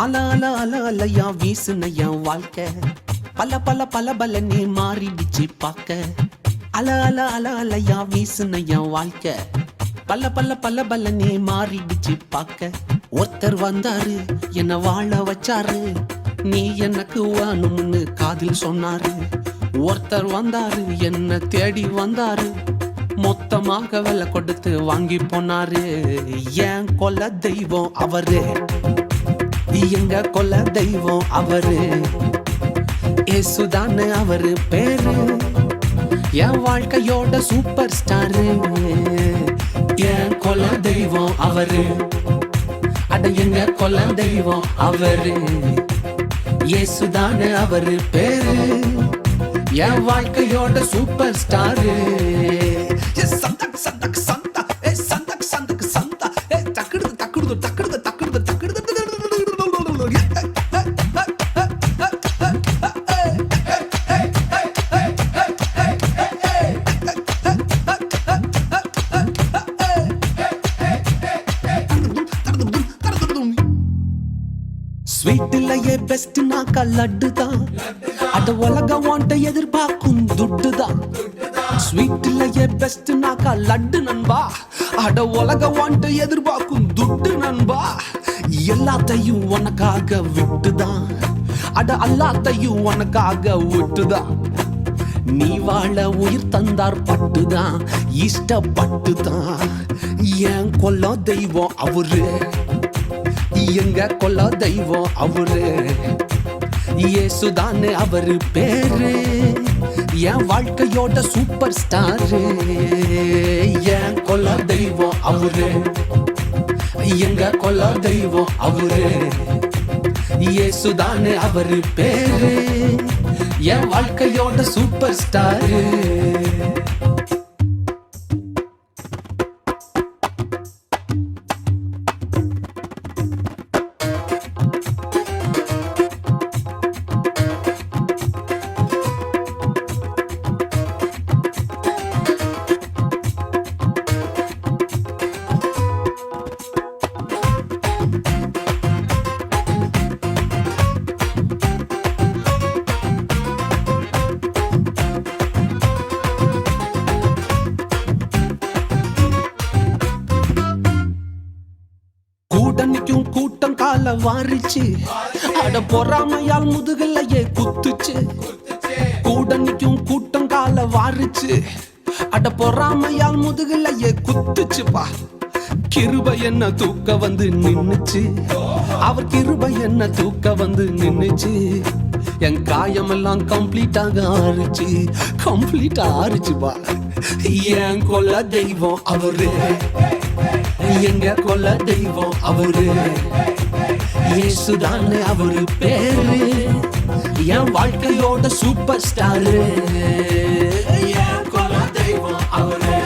அல அல அல அலையா வீசுன என் வாழ்க்கை பல பல பல பல நீ மாறிடுச்சு பார்க்க. அல அல அல அலையா வீசுன என் வாழ்க்கை பல பல பல பல நீ மாறிடுச்சு பார்க்க. ஒருத்தர் வந்தாரு என்ன வாழ வச்சாரு, நீ எனக்கு வேணும்னு காதில் சொன்னாரு. ஒருத்தர் வந்தாரு என்ன தேடி வந்தாரு, மொத்தமாக விலை கொடுத்து வாங்கி போனாரு. என் கொல்ல தெய்வம் அவரு, எங்க கொல்ல தெய்வம் அவரு, ஏசுதானு அவரு பேரு, என் வாழ்க்கையோட சூப்பர் ஸ்டாரு. என் கொல்ல தெய்வம் அவரு, அட எங்க கொல்ல தெய்வம் அவரு, ஏசுதானு அவரு பேரு, என் வாழ்க்கையோட சூப்பர் ஸ்டாரு. சந்தக் சந்தக் சந்தா ஏ சந்தக் சந்தக் சந்தா ஏ தக்குடு தக்குடு தக்குடு தக்குடு தக்குடு. ஸ்வீட்லயே பெஸ்ட் நாக்கா லட்டுதான், அட உலகம் வாண்ட எதிர்பார்க்கும் துட்டுதான். ஸ்வீட்லயே பெஸ்ட் நாக்கா லட்டு நண்பா, அட உலகம் வாண்ட எதிர்பார்க்கும் துட்டு நண்பா. எல்லாத்தையும் உனக்காக விட்டுதான், அட எல்லாத்தையும் உனக்காக விட்டுதான். நீ வாழ உயிர் தந்தார் பட்டுதான், இஷ்டப்பட்டுதான். என் கொல்ல தெய்வம் அவரு, எங்க கொல்ல தெய்வம் அவரு, ஏசுதானு அவரு பேரு, என் வாழ்க்கையோட சூப்பர் ஸ்டாரு. என் கொல்ல தெய்வம் அவரு, எங்க கொல்ல தெய்வம் அவரு, ஏசுதானு அவரு பேரு, என் வாழ்க்கையோட சூப்பர் ஸ்டாரு. கூட்டணிக்கும் கூட்டம் கால வாரிச்சு, அட பொறாமையால் முதுகலையே குத்துச்சு. கூட்டணிக்கும் கூட்டம் கால வாரிச்சு, அட பொறாமையால் முதுகலையே குத்துச்சுப்பா. கிருபை என்ன தூக்க வந்து நின்னுச்சு, அவர் கிருபை என்ன தூக்க வந்து நின்னுச்சு. என் காயமெல்லாம் கம்ப்ளீட்டாக ஆறிச்சு, கம்ப்ளீட்டா ஆறிச்சுப்பா. என் கொல்ல தெய்வம் அவரு, எங்க கொல்ல தெய்வம் அவரு, ஏசுதானு அவரு பேரு, என் வாழ்க்கையோட சூப்பர் ஸ்டாரு. என் கொல்ல தெய்வம் அவரு,